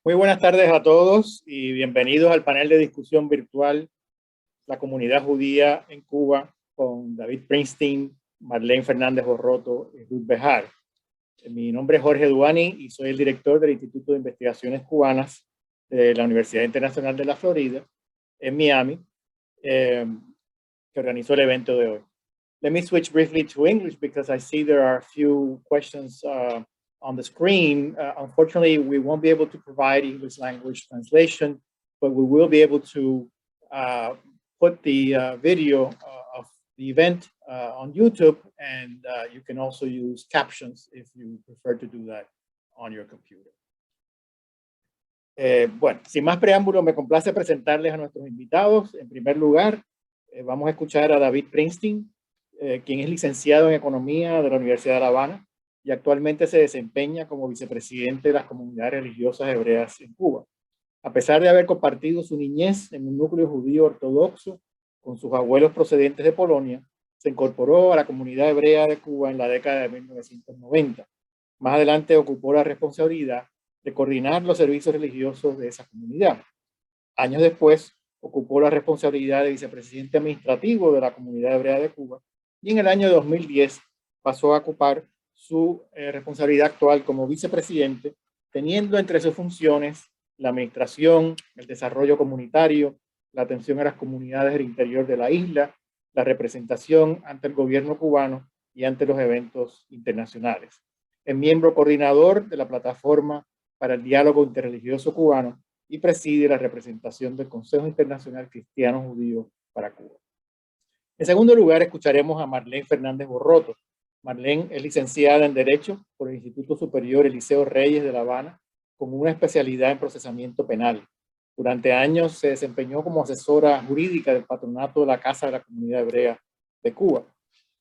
Muy buenas tardes a todos y bienvenidos al panel de discusión virtual La comunidad judía en Cuba con David Prinstein, Marlene Fernández Borroto y Ruth Bejar. Mi nombre es Jorge Duani y soy el director del Instituto de Investigaciones Cubanas de la Universidad Internacional de la Florida en Miami, que organizó el evento de hoy. Let me switch briefly to English because I see there are a few questions on the screen. Unfortunately, we won't be able to provide English language translation, but we will be able to put the video of the event on YouTube, and you can also use captions if you prefer to do that on your computer. Bueno, sin más preámbulo, me complace presentarles a nuestros invitados. En primer lugar, vamos a escuchar a David Prinstein, quien es licenciado en Economía de la Universidad de La Habana y actualmente se desempeña como vicepresidente de las comunidades religiosas hebreas en Cuba. A pesar de haber compartido su niñez en un núcleo judío ortodoxo con sus abuelos procedentes de Polonia, se incorporó a la comunidad hebrea de Cuba en la década de 1990. Más adelante ocupó la responsabilidad de coordinar los servicios religiosos de esa comunidad. Años después, ocupó la responsabilidad de vicepresidente administrativo de la comunidad hebrea de Cuba y en el año 2010 pasó a ocupar su responsabilidad actual como vicepresidente, teniendo entre sus funciones la administración, el desarrollo comunitario, la atención a las comunidades del interior de la isla, la representación ante el gobierno cubano y ante los eventos internacionales. Es miembro coordinador de la Plataforma para el Diálogo Interreligioso Cubano y preside la representación del Consejo Internacional Cristiano Judío para Cuba. En segundo lugar, escucharemos a Marlene Fernández Borroto. Marlene es licenciada en Derecho por el Instituto Superior Eliseo Reyes de La Habana, con una especialidad en procesamiento penal. Durante años se desempeñó como asesora jurídica del patronato de la Casa de la Comunidad Hebrea de Cuba.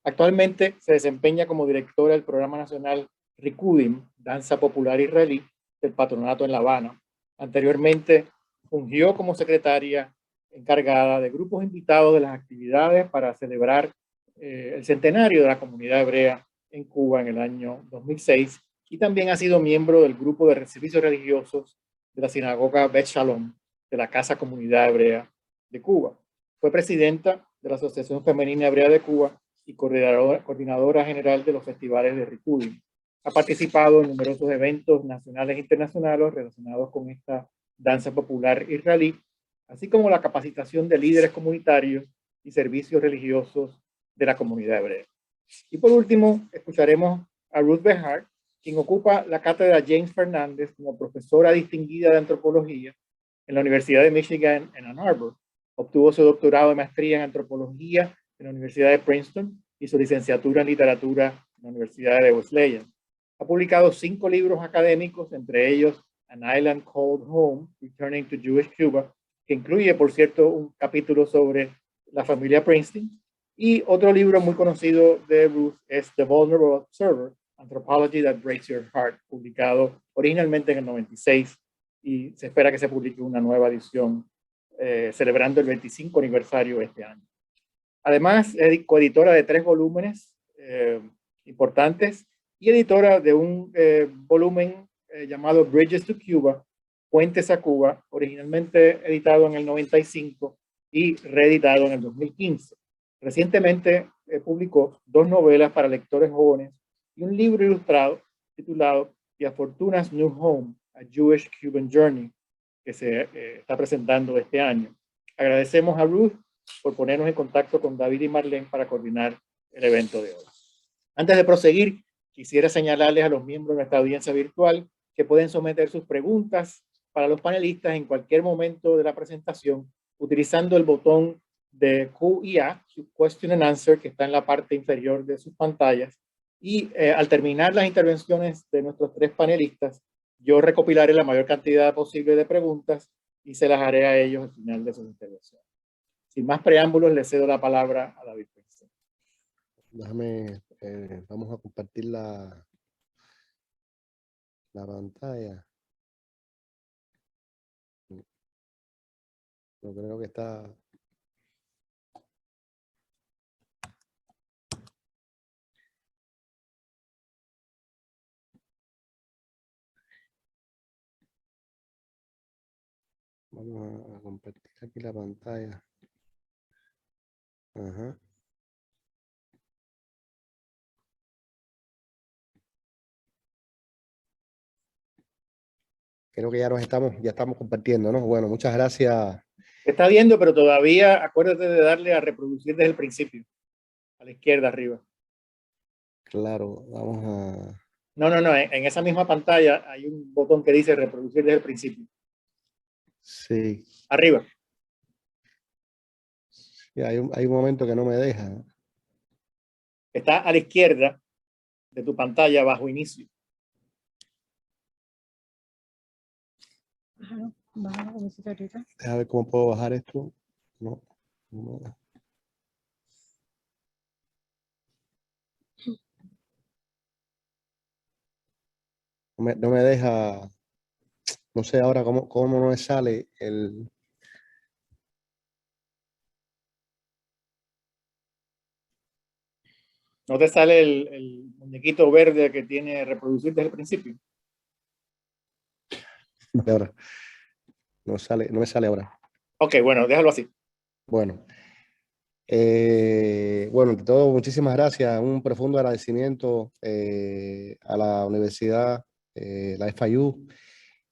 Actualmente se desempeña como directora del Programa Nacional Rikudim, Danza Popular Israelí, del patronato en La Habana. Anteriormente fungió como secretaria encargada de grupos invitados de las actividades para celebrar el centenario de la comunidad hebrea en Cuba en el año 2006 y también ha sido miembro del grupo de servicios religiosos de la sinagoga Bet Shalom de la Casa Comunidad Hebrea de Cuba. Fue presidenta de la Asociación Femenina Hebrea de Cuba y coordinadora general de los festivales de Rikudim. Ha participado en numerosos eventos nacionales e internacionales relacionados con esta danza popular israelí, así como la capacitación de líderes comunitarios y servicios religiosos de la comunidad hebrea. Y por último, escucharemos a Ruth Bejar, quien ocupa la cátedra James Fernández como profesora distinguida de antropología en la Universidad de Michigan en Ann Arbor. Obtuvo su doctorado de maestría en antropología en la Universidad de Princeton y su licenciatura en literatura en la Universidad de Wesleyan. Ha publicado 5 libros académicos, entre ellos An Island Called Home, Returning to Jewish Cuba, que incluye, por cierto, un capítulo sobre la familia Princeton, y otro libro muy conocido de Ruth es The Vulnerable Observer, Anthropology That Breaks Your Heart, publicado originalmente en el 96, y se espera que se publique una nueva edición celebrando el 25 aniversario este año. Además, es coeditora de 3 volúmenes importantes y editora de un volumen llamado Bridges to Cuba, Puentes a Cuba, originalmente editado en el 95 y reeditado en el 2015. Recientemente publicó 2 novelas para lectores jóvenes y un libro ilustrado titulado The A Fortuna's New Home, A Jewish Cuban Journey, que se está presentando este año. Agradecemos a Ruth por ponernos en contacto con David y Marlene para coordinar el evento de hoy. Antes de proseguir, quisiera señalarles a los miembros de nuestra audiencia virtual que pueden someter sus preguntas para los panelistas en cualquier momento de la presentación utilizando el botón de Q&A, Question and Answer, que está en la parte inferior de sus pantallas. Y al terminar las intervenciones de nuestros 3 panelistas, yo recopilaré la mayor cantidad posible de preguntas y se las haré a ellos al final de sus intervenciones. Sin más preámbulos, le cedo la palabra a David Prinstein. Déjame, vamos a compartir la pantalla. Yo creo que está... Vamos a compartir aquí la pantalla. Ajá. Creo que ya estamos compartiendo, ¿no? Bueno, muchas gracias. Está viendo, pero todavía acuérdate de darle a reproducir desde el principio, a la izquierda arriba. Claro, vamos a... No, en esa misma pantalla hay un botón que dice reproducir desde el principio. Sí, Arriba. sí, hay un momento que no me deja. Está a la izquierda de tu pantalla bajo inicio. Bájalo como hiciste ahorita. A ver cómo puedo bajar esto. No, no me deja. No me deja, no sé ahora cómo no me sale el... ¿No te sale el muñequito verde que tiene reproducir desde el principio? Ahora, no me sale ahora. Ok, bueno, déjalo así. Bueno, bueno, ante todo, muchísimas gracias. Un profundo agradecimiento a la universidad, la FIU,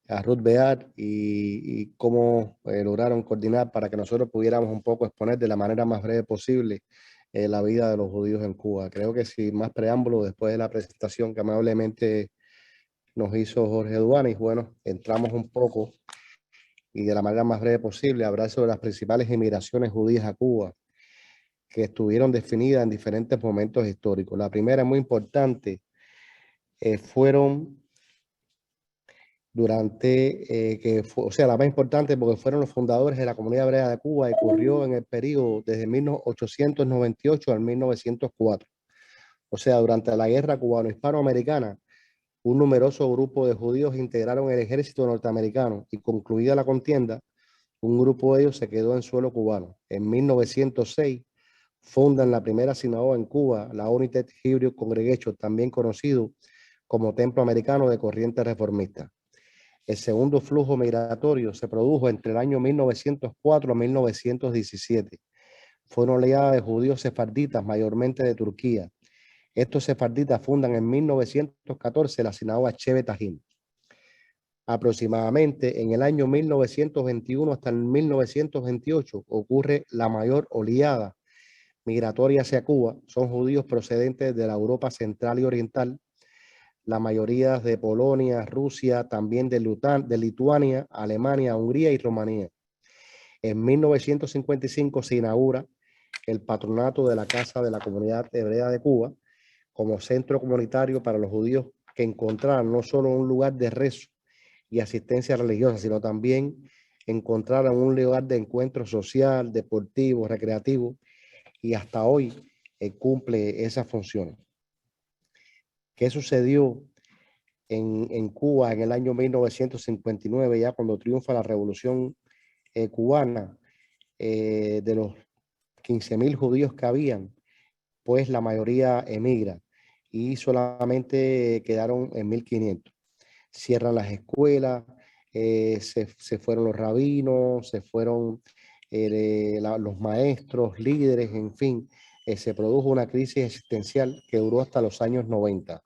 a Ruth Beat y cómo lograron coordinar para que nosotros pudiéramos un poco exponer de la manera más breve posible la vida de los judíos en Cuba. Creo que sin más preámbulo, después de la presentación que amablemente nos hizo Jorge Duanis, bueno, entramos un poco y de la manera más breve posible a hablar sobre las principales inmigraciones judías a Cuba que estuvieron definidas en diferentes momentos históricos. La primera, muy importante, fueron durante, o sea, la más importante porque fueron los fundadores de la comunidad hebrea de Cuba y ocurrió en el periodo desde 1898 al 1904. O sea, durante la guerra cubano-hispanoamericana, un numeroso grupo de judíos integraron el ejército norteamericano y concluida la contienda, un grupo de ellos se quedó en suelo cubano. En 1906 fundan la primera sinagoga en Cuba, la United Hebrew Congregation, también conocido como Templo Americano de Corriente Reformista. El segundo flujo migratorio se produjo entre el año 1904 a 1917. Fue una oleada de judíos sefarditas, mayormente de Turquía. Estos sefarditas fundan en 1914 la sinagoga Cheve Tajín. Aproximadamente en el año 1921 hasta el 1928 ocurre la mayor oleada migratoria hacia Cuba. Son judíos procedentes de la Europa central y oriental, la mayoría de Polonia, Rusia, también de Lituania, Alemania, Hungría y Rumanía. En 1955 se inaugura el patronato de la Casa de la Comunidad Hebrea de Cuba como centro comunitario para los judíos que encontraran no solo un lugar de rezo y asistencia religiosa, sino también encontraran un lugar de encuentro social, deportivo, recreativo, y hasta hoy cumple esas funciones. ¿Qué sucedió en Cuba en el año 1959, ya cuando triunfa la revolución cubana? De los 15.000 judíos que habían, pues la mayoría emigra y solamente quedaron en 1.500. Cierran las escuelas, se fueron los rabinos, se fueron los maestros, líderes, en fin, se produjo una crisis existencial que duró hasta los años 90.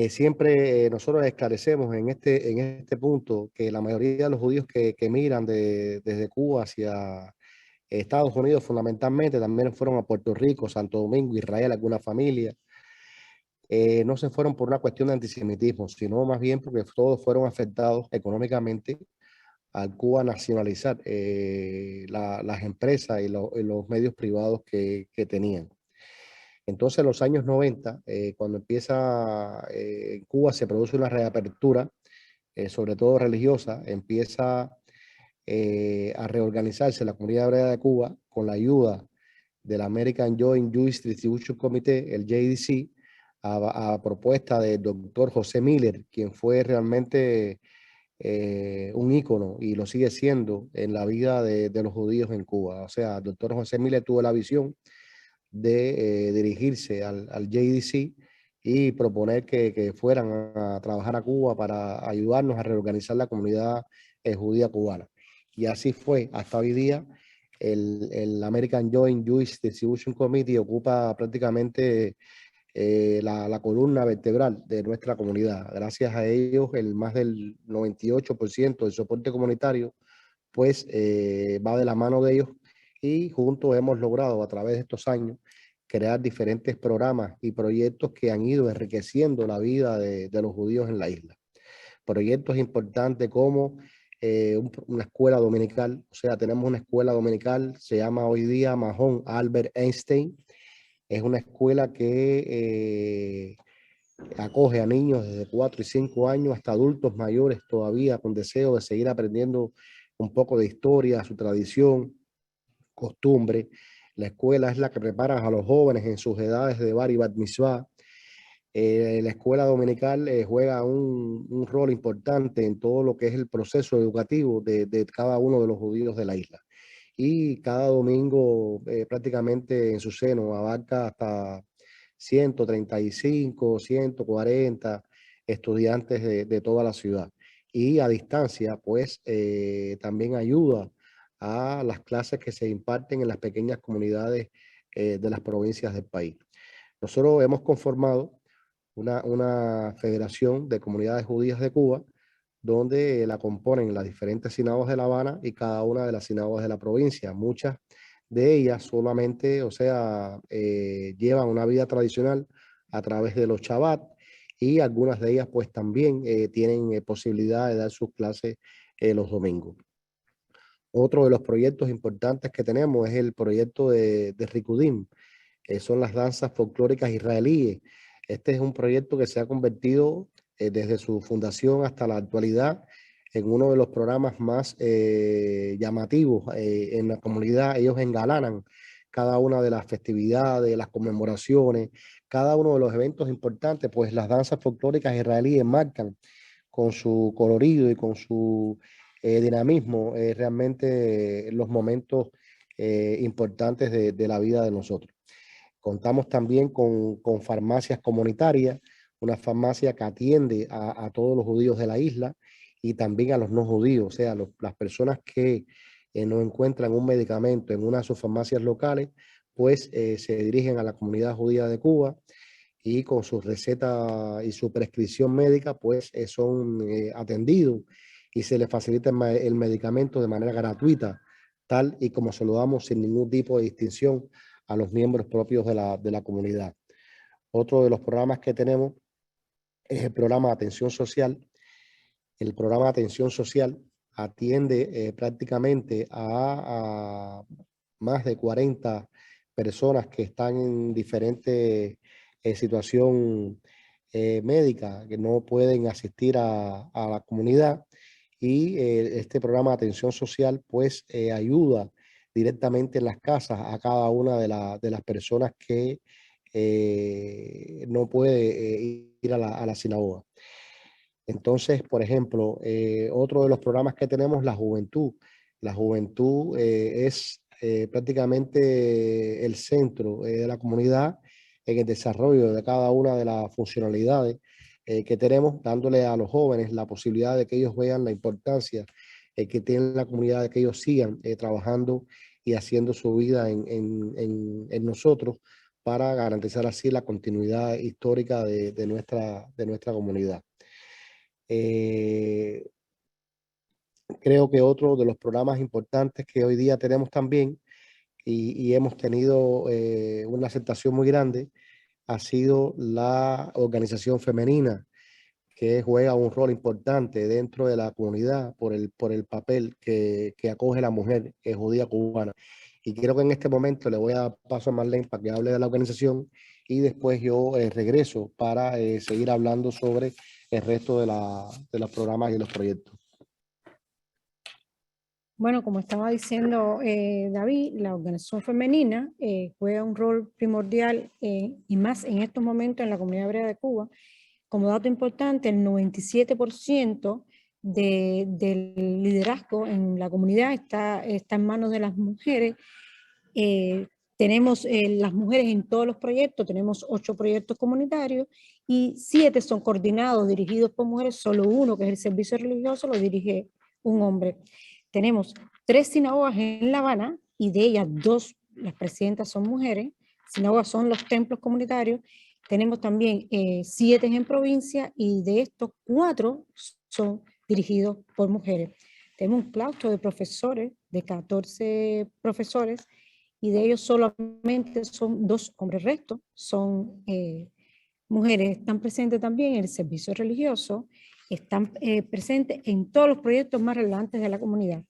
Siempre nosotros esclarecemos en este punto que la mayoría de los judíos que emigran desde Cuba hacia Estados Unidos fundamentalmente también fueron a Puerto Rico, Santo Domingo, Israel, alguna familia. No se fueron por una cuestión de antisemitismo, sino más bien porque todos fueron afectados económicamente al Cuba nacionalizar las empresas y los medios privados que tenían. Entonces, en los años 90, cuando empieza en Cuba, se produce una reapertura, sobre todo religiosa, empieza a reorganizarse la comunidad hebrea de Cuba con la ayuda del American Joint Jewish Distribution Committee, el JDC, a propuesta del doctor José Miller, quien fue realmente un ícono y lo sigue siendo en la vida de los judíos en Cuba. O sea, el doctor José Miller tuvo la visión de dirigirse al JDC y proponer que fueran a trabajar a Cuba para ayudarnos a reorganizar la comunidad judía cubana. Y así fue. Hasta hoy día el American Joint Jewish Distribution Committee ocupa prácticamente la columna vertebral de nuestra comunidad. Gracias a ellos, más del 98% del soporte comunitario pues va de la mano de ellos, y juntos hemos logrado a través de estos años crear diferentes programas y proyectos que han ido enriqueciendo la vida de los judíos en la isla. Proyectos importantes como una escuela dominical, o sea, tenemos una escuela dominical, se llama hoy día Mahon Albert Einstein. Es una escuela que acoge a niños desde 4 y 5 años hasta adultos mayores todavía con deseo de seguir aprendiendo un poco de historia, su tradición, costumbre. La escuela es la que prepara a los jóvenes en sus edades de bar y bat mitzvah. La escuela dominical juega un rol importante en todo lo que es el proceso educativo de cada uno de los judíos de la isla. Y cada domingo prácticamente en su seno abarca hasta 135, 140 estudiantes de toda la ciudad. Y a distancia, pues también ayuda a las clases que se imparten en las pequeñas comunidades de las provincias del país. Nosotros hemos conformado una federación de comunidades judías de Cuba, donde la componen las diferentes sinagogas de La Habana y cada una de las sinagogas de la provincia. Muchas de ellas solamente, o sea, llevan una vida tradicional a través de los Shabbat, y algunas de ellas pues también tienen posibilidad de dar sus clases los domingos. Otro de los proyectos importantes que tenemos es el proyecto de Rikudim, son las danzas folclóricas israelíes. Este es un proyecto que se ha convertido desde su fundación hasta la actualidad en uno de los programas más llamativos en la comunidad. Ellos engalanan cada una de las festividades, las conmemoraciones, cada uno de los eventos importantes, pues las danzas folclóricas israelíes marcan con su colorido y con su dinamismo realmente los momentos importantes de la vida de nosotros. Contamos también con farmacias comunitarias, una farmacia que atiende a todos los judíos de la isla y también a los no judíos, o sea, las personas que no encuentran un medicamento en una de sus farmacias locales, pues se dirigen a la comunidad judía de Cuba y con su receta y su prescripción médica, pues son atendidos y se les facilita el medicamento de manera gratuita, tal y como se lo damos sin ningún tipo de distinción a los miembros propios de la comunidad. Otro de los programas que tenemos es el programa de atención social. El programa de atención social atiende prácticamente a más de 40 personas que están en diferentes situación médica, que no pueden asistir a la comunidad, y este programa de atención social pues ayuda directamente en las casas a cada una de las personas que no puede ir a la sinagoga. Entonces, por ejemplo, otro de los programas que tenemos, la juventud. La juventud es prácticamente el centro de la comunidad en el desarrollo de cada una de las funcionalidades que tenemos, dándole a los jóvenes la posibilidad de que ellos vean la importancia que tiene la comunidad, de que ellos sigan trabajando y haciendo su vida en nosotros, para garantizar así la continuidad histórica de nuestra comunidad. Creo que otro de los programas importantes que hoy día tenemos también y hemos tenido una aceptación muy grande ha sido la organización femenina, que juega un rol importante dentro de la comunidad por el papel que acoge la mujer judía cubana. Y quiero que en este momento le voy a dar paso a Marlene para que hable de la organización, y después yo regreso para seguir hablando sobre el resto de los programas y los proyectos. Bueno, como estaba diciendo David, la organización femenina juega un rol primordial y más en estos momentos en la comunidad hebrea de Cuba. Como dato importante, el 97% del liderazgo en la comunidad está en manos de las mujeres. Tenemos las mujeres en todos los proyectos, tenemos 8 proyectos comunitarios y 7 son coordinados, dirigidos por mujeres, solo uno, que es el servicio religioso, lo dirige un hombre. Tenemos 3 sinagogas en La Habana y de ellas 2, las presidentas son mujeres, sinagogas son los templos comunitarios. Tenemos también 7 en provincia y de estos 4 son dirigidos por mujeres. Tenemos un claustro de profesores, de 14 profesores, y de ellos solamente son 2 hombres, restos son mujeres. Están presentes también en el servicio religioso, están presentes en todos los proyectos más relevantes de la comunidad.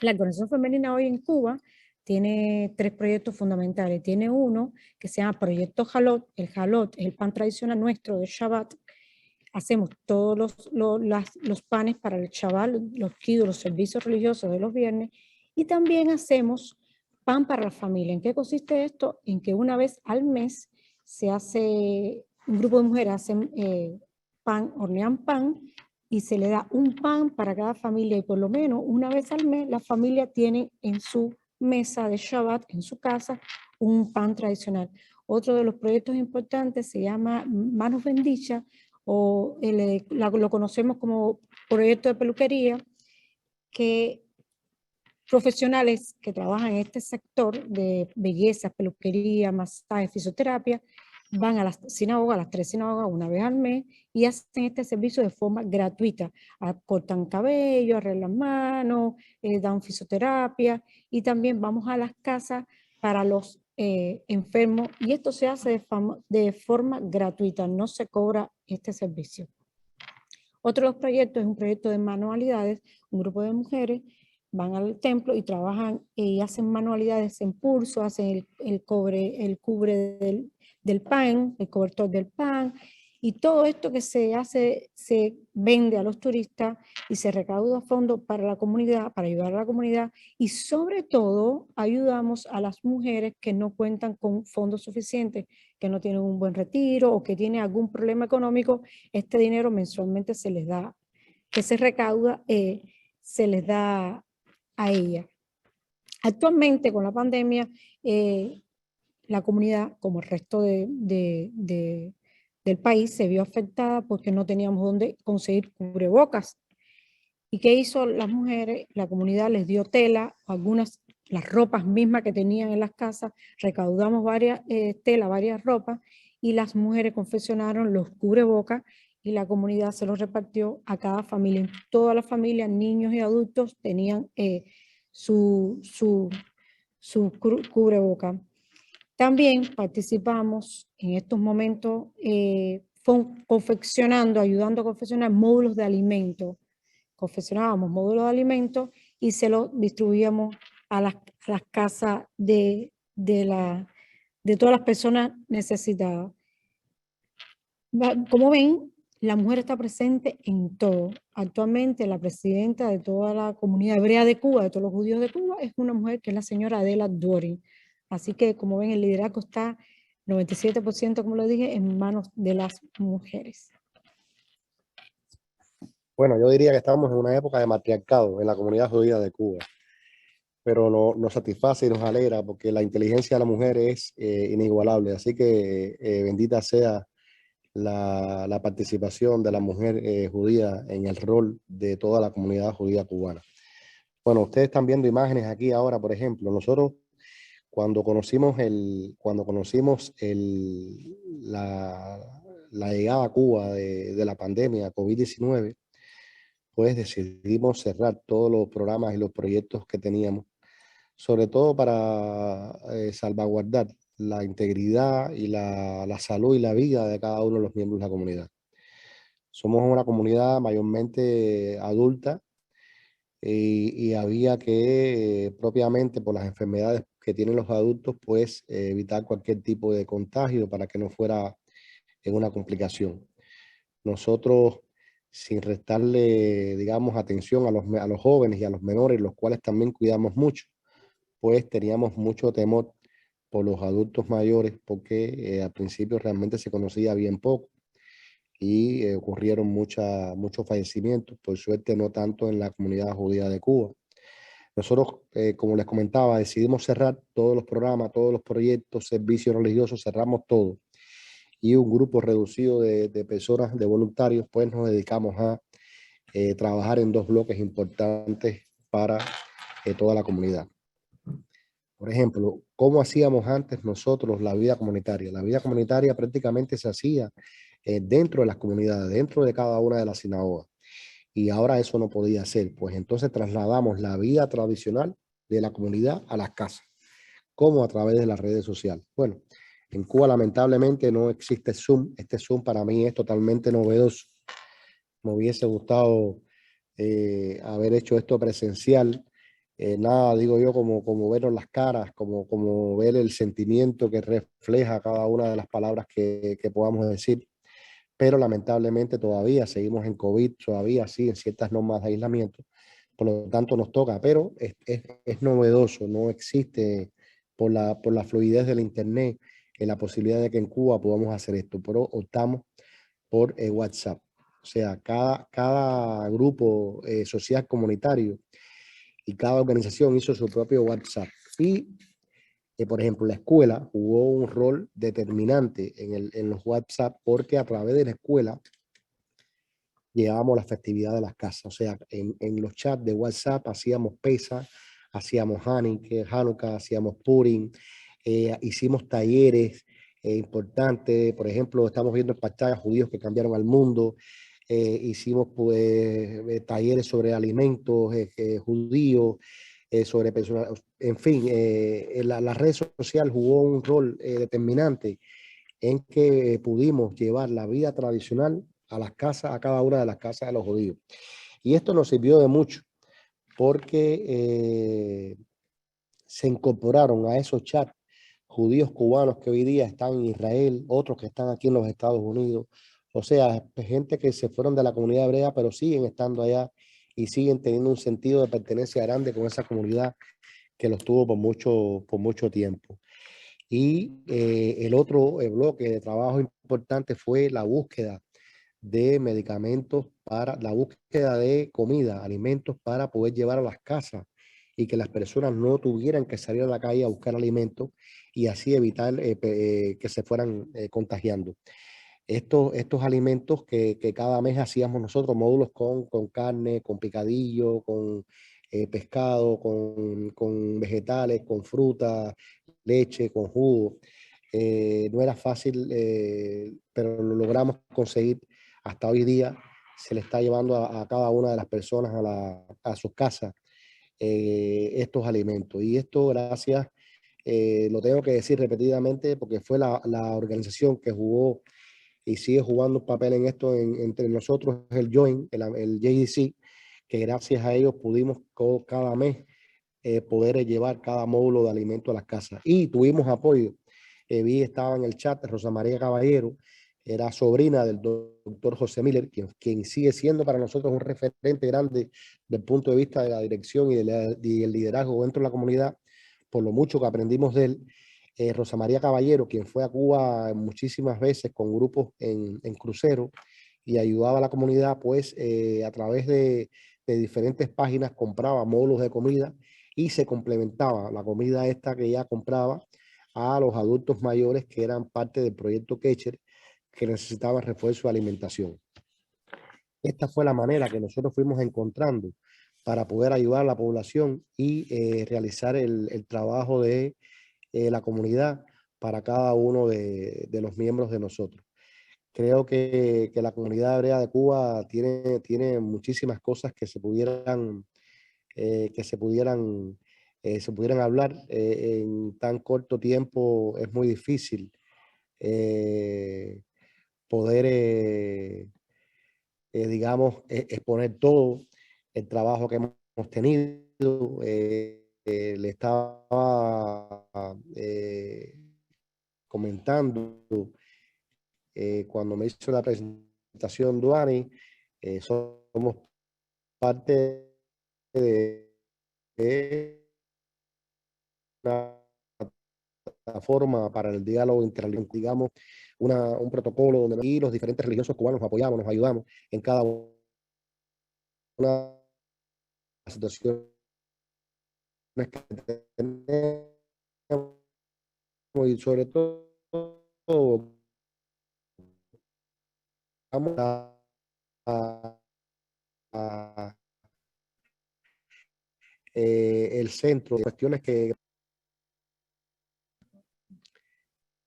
La Organización Femenina hoy en Cuba tiene 3 proyectos fundamentales. Tiene uno que se llama Proyecto Jalot. El Jalot es el pan tradicional nuestro de Shabbat. Hacemos todos los panes para el Shabbat, los kiddush, los servicios religiosos de los viernes, y también hacemos pan para la familia. ¿En qué consiste esto? En que una vez al mes se hace, un grupo de mujeres hacen pan, hornean pan, y se le da un pan para cada familia, y por lo menos una vez al mes la familia tiene en su mesa de Shabbat, en su casa, un pan tradicional. Otro de los proyectos importantes se llama Manos Bendichas, o lo conocemos como proyecto de peluquería, que profesionales que trabajan en este sector de belleza, peluquería, masaje, fisioterapia, van a las sinagogas, a las 3 sinagogas una vez al mes, y hacen este servicio de forma gratuita. Cortan cabello, arreglan manos, dan fisioterapia, y también vamos a las casas para los enfermos, y esto se hace de forma gratuita, no se cobra este servicio. Otro de los proyectos es un proyecto de manualidades. Un grupo de mujeres van al templo y trabajan y hacen manualidades en pulso, hacen el cubre del pan, el cobertor del pan, y todo esto que se hace se vende a los turistas y se recauda fondos para la comunidad, para ayudar a la comunidad, y sobre todo ayudamos a las mujeres que no cuentan con fondos suficientes, que no tienen un buen retiro o que tienen algún problema económico. Este dinero mensualmente se les da, que se recauda, se les da a ella. Actualmente, con la pandemia, la comunidad, como el resto del país, se vio afectada porque no teníamos dónde conseguir cubrebocas. ¿Y qué hizo las mujeres? La comunidad les dio tela, algunas, las ropas mismas que tenían en las casas, recaudamos varias telas, varias ropas, y las mujeres confeccionaron los cubrebocas y la comunidad se los repartió a cada familia. Todas las familias, niños y adultos, tenían su cubreboca. También participamos en estos momentos confeccionando, ayudando a confeccionar módulos de alimentos. Confeccionábamos módulos de alimentos y se los distribuíamos a las casas de todas las personas necesitadas. Como ven, la mujer está presente en todo. Actualmente la presidenta de toda la comunidad hebrea de Cuba, de todos los judíos de Cuba, es una mujer que es la señora Adela Dorin. Así que, como ven, el liderazgo está 97%, como lo dije, en manos de las mujeres. Bueno, yo diría que estamos en una época de matriarcado en la comunidad judía de Cuba, pero nos satisface y nos alegra porque la inteligencia de la mujer es inigualable. Así que bendita sea la participación de la mujer judía en el rol de toda la comunidad judía cubana. Bueno, ustedes están viendo imágenes aquí ahora, por ejemplo. Nosotros cuando conocimos la llegada a Cuba de la pandemia COVID-19, pues decidimos cerrar todos los programas y los proyectos que teníamos, sobre todo para salvaguardar la integridad y la salud y la vida de cada uno de los miembros de la comunidad. Somos una comunidad mayormente adulta y había que, propiamente por las enfermedades que tienen los adultos, pues evitar cualquier tipo de contagio para que no fuera en una complicación. Nosotros, sin restarle, digamos, atención a los jóvenes y a los menores, los cuales también cuidamos mucho, pues teníamos mucho temor por los adultos mayores porque al principio realmente se conocía bien poco y ocurrieron muchos fallecimientos, por suerte no tanto en la comunidad judía de Cuba. Nosotros, como les comentaba, decidimos cerrar todos los programas, todos los proyectos, servicios religiosos, cerramos todo. Y un grupo reducido de personas, de voluntarios, pues nos dedicamos a trabajar en dos bloques importantes para toda la comunidad. Por ejemplo, ¿cómo hacíamos antes nosotros la vida comunitaria? La vida comunitaria prácticamente se hacía dentro de las comunidades, dentro de cada una de las sinagogas. Y ahora eso no podía ser. Pues entonces trasladamos la vida tradicional de la comunidad a las casas, como a través de las redes sociales. Bueno, en Cuba lamentablemente no existe Zoom. Este Zoom para mí es totalmente novedoso. Me hubiese gustado haber hecho esto presencial. Nada, digo yo, como vernos las caras, como ver el sentimiento que refleja cada una de las palabras que podamos decir. Pero lamentablemente todavía seguimos en COVID, todavía sí, en ciertas normas de aislamiento. Por lo tanto, nos toca, pero es novedoso, no existe por la fluidez del Internet la posibilidad de que en Cuba podamos hacer esto, pero optamos por WhatsApp. O sea, cada grupo social comunitario y cada organización hizo su propio WhatsApp. Y, por ejemplo, la escuela jugó un rol determinante en los WhatsApp porque a través de la escuela llevábamos la festividad de las casas. O sea, en los chats de WhatsApp hacíamos Pesach, hacíamos Hanukkah, hacíamos Purim, hicimos talleres importantes. Por ejemplo, estamos viendo en pantalla judíos que cambiaron al mundo. Hicimos pues, talleres sobre alimentos judíos, sobre personas, en fin, la red social jugó un rol determinante en que pudimos llevar la vida tradicional a las casas, a cada una de las casas de los judíos. Y esto nos sirvió de mucho porque se incorporaron a esos chats judíos cubanos que hoy día están en Israel, otros que están aquí en los Estados Unidos, o sea, gente que se fueron de la comunidad hebrea, pero siguen estando allá y siguen teniendo un sentido de pertenencia grande con esa comunidad que los tuvo por mucho tiempo. Y el otro bloque de trabajo importante fue la búsqueda de medicamentos para la búsqueda de comida, alimentos para poder llevar a las casas y que las personas no tuvieran que salir a la calle a buscar alimentos y así evitar que se fueran contagiando. Estos alimentos que cada mes hacíamos nosotros, módulos con carne, con picadillo, con pescado, con vegetales, con fruta, leche, con jugo. No era fácil, pero lo logramos conseguir hasta hoy día. Se le está llevando a cada una de las personas a sus casas estos alimentos. Y esto gracias, lo tengo que decir repetidamente, porque fue la organización que jugó y sigue jugando un papel en esto entre nosotros, el Joint, el JDC, que gracias a ellos pudimos cada mes poder llevar cada módulo de alimento a las casas. Y tuvimos apoyo. Estaba en el chat Rosa María Caballero, era sobrina del doctor José Miller, quien sigue siendo para nosotros un referente grande desde el punto de vista de la dirección y el liderazgo dentro de la comunidad, por lo mucho que aprendimos de él. Rosa María Caballero, quien fue a Cuba muchísimas veces con grupos en crucero y ayudaba a la comunidad, pues a través de diferentes páginas compraba módulos de comida y se complementaba la comida esta que ella compraba a los adultos mayores que eran parte del proyecto Ketcher, que necesitaban refuerzo de alimentación. Esta fue la manera que nosotros fuimos encontrando para poder ayudar a la población y realizar el trabajo de la comunidad para cada uno de los miembros de nosotros. Creo que la comunidad hebrea de Cuba tiene muchísimas cosas que se pudieran se pudieran hablar en tan corto tiempo. Es muy difícil eh, poder, digamos, exponer todo el trabajo que hemos tenido. Le estaba comentando cuando me hizo la presentación Duani, somos parte de una plataforma para el diálogo interreligioso, digamos, un protocolo donde y los diferentes religiosos cubanos nos apoyamos, nos ayudamos en cada una de las situaciones que tenemos y sobre todo vamos a el centro de cuestiones que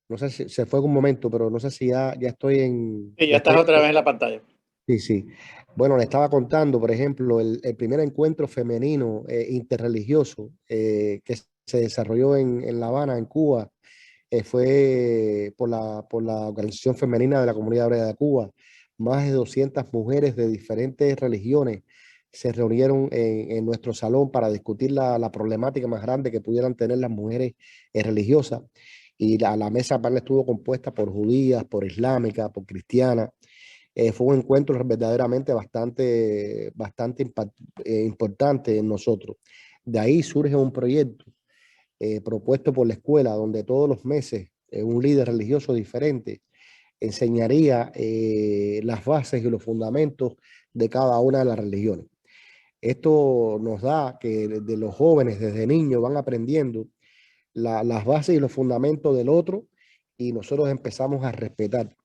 no sé si se fue un momento, pero no sé si ya estoy en... Y ya estás otra vez en la pantalla. Sí, sí. Bueno, le estaba contando, por ejemplo, el primer encuentro femenino interreligioso que se desarrolló en La Habana, en Cuba, fue por la Organización Femenina de la Comunidad Hebrea de Cuba. Más de 200 mujeres de diferentes religiones se reunieron en nuestro salón para discutir la problemática más grande que pudieran tener las mujeres religiosas. Y la mesa panel estuvo compuesta por judías, por islámicas, por cristianas. Fue un encuentro verdaderamente bastante importante en nosotros. De ahí surge un proyecto propuesto por la escuela, donde todos los meses un líder religioso diferente enseñaría las bases y los fundamentos de cada una de las religiones. Esto nos da que desde los jóvenes, desde niños, van aprendiendo las bases y los fundamentos del otro y nosotros empezamos a respetar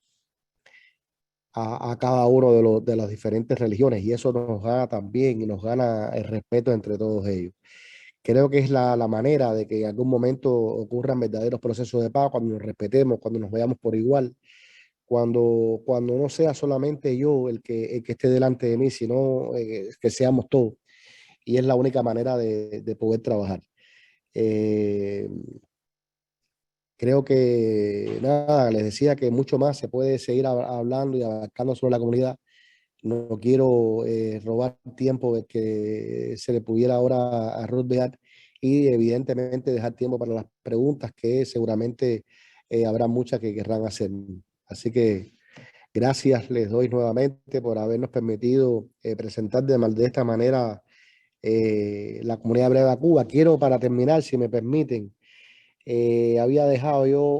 a cada uno de las diferentes religiones y eso nos gana también y nos gana el respeto entre todos ellos. Creo que es la manera de que en algún momento ocurran verdaderos procesos de paz, cuando nos respetemos, cuando nos veamos por igual, cuando no sea solamente yo el que esté delante de mí, sino que seamos todos. Y es la única manera de poder trabajar. Creo que nada, les decía que mucho más se puede seguir hablando y abarcando sobre la comunidad. No quiero robar tiempo de que se le pudiera ahora a Ruth Beat y evidentemente dejar tiempo para las preguntas que seguramente habrá muchas que querrán hacer. Así que gracias les doy nuevamente por habernos permitido presentar de esta manera la comunidad hebrea de Cuba. Quiero para terminar, si me permiten, había dejado yo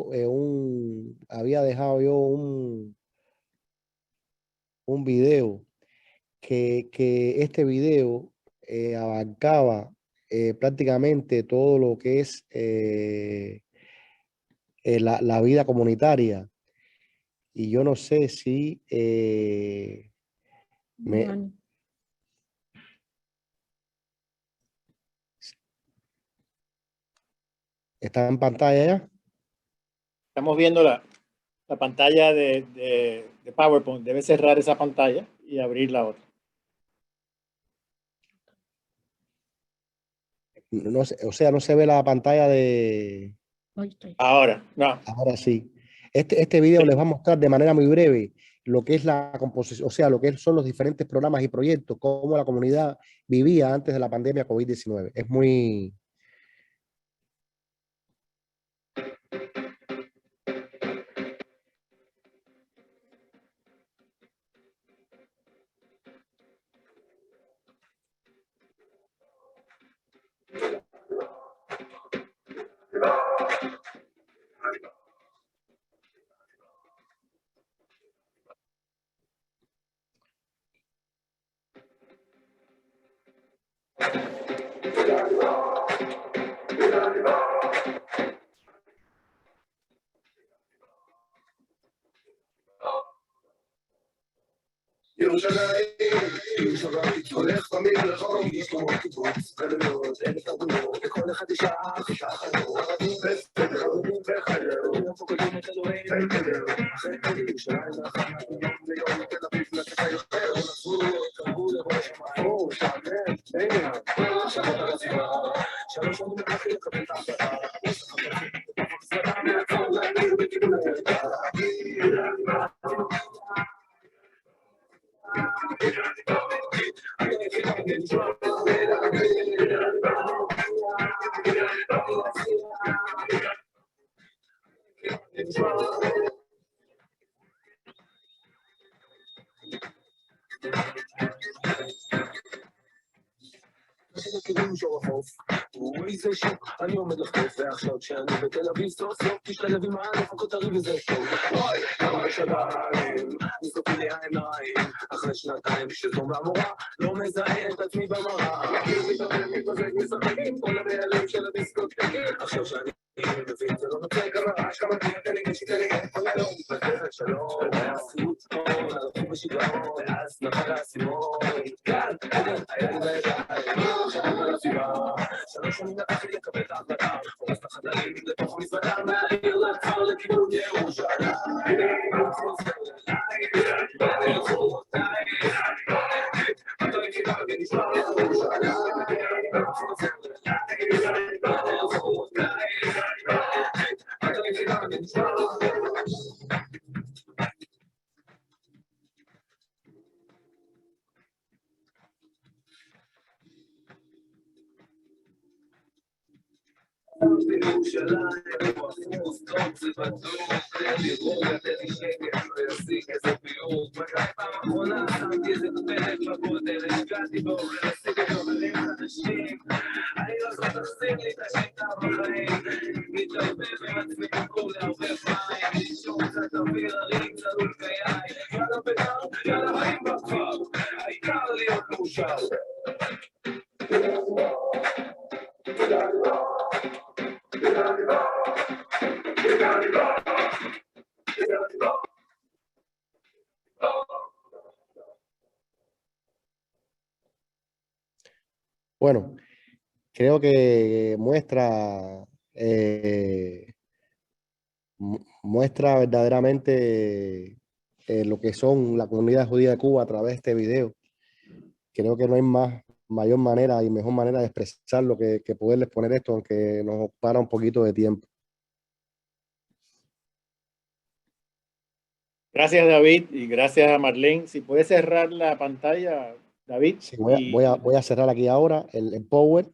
un video que este video abarcaba prácticamente todo lo que es la vida comunitaria. Y yo no sé si Bueno, está en pantalla ya. Estamos viendo la pantalla de PowerPoint. Debe cerrar esa pantalla y abrir la otra. No, o sea, no se ve la pantalla de... ahí estoy. Ahora, no. Ahora sí. Este video les va a mostrar de manera muy breve lo que es la composición, o sea, lo que son los diferentes programas y proyectos, cómo la comunidad vivía antes de la pandemia COVID-19. Es muy... הולך תמיד לרחוב, כמו קיבוץ, גלויות, אין התארגנויות, לכל אחד יש האח, שחרו, ערבים בסדר, ערבים בחדר, איפה קוראים את אלוהים, בסדר, אחרי כדי ירושלים ואחת מיום ליום, תל אביב נתקה יותר, נסעו, קרבו לראש המעור, תאמן, הנה, שבות על הסיבה, 3 שנים לקחתי לקבל את ההחלטה, סלם לעצור להכיר בכיוון הירידה, איזה שוק, אני עומד לחטוף, ועכשיו כשאני בתל אביב סוף סוף תשתלב עם הלפקות הריב וזה שוק. אוי, כמה בשדיים, נסתופי לי העיניים, אחרי שנתיים שזום והמורה לא מזהה את עצמי במראה. מתאמן, מתמזג, משחקים, כל הבעלים של הדיסקוטקים. עכשיו שאני מבין, זה לא נוצר כמה רעש, כמה תהיה אינטליגנט, אינטליגנט, כל היום מתבדלת שלום, והסיוט טוב, הלכו בשיגעון, ואז נפל האסימון. כאן, היה לי בידיים, שנים על הסביבה, 3 שנים לקח לי לקבל את ההחלטה, חורס את החדרים לתוך המזוודה, מהעיר לכפר לכיוון ירושלים. אני חוזר אליי, ואני חוזר אליי, אתה יחידה ונשמע ירושלים. אני חוזר אליי, ואני חוזר אליי, אתה יחידה ונשמע ירושלים. בירושלים, הוא אחוז, טוב זה בטוח, תן לי רוגע, תן לי שקט, לא יסיק איזה פיור. מתי פעם אחרונה שמתי איזה פלט בגודל, השקעתי באוכל, עשיתי חברים חדשים. אני לא זאת תחזיר לי את השיטה בחיים, מתערבב עם עצמי במקום להרבה מים, לישון קצת אוויר, הרים, צלול קיי, יאללה ביתר, יאללה חיים בכפר, העיקר להיות מאושר. Bueno, creo que muestra verdaderamente lo que son la comunidad judía de Cuba a través de este video. Creo que no hay mayor manera y mejor manera de expresarlo que poderles poner esto, aunque nos para un poquito de tiempo. Gracias, David, y gracias a Marlene. Si puedes cerrar la pantalla, David. Sí, voy a cerrar aquí ahora el Power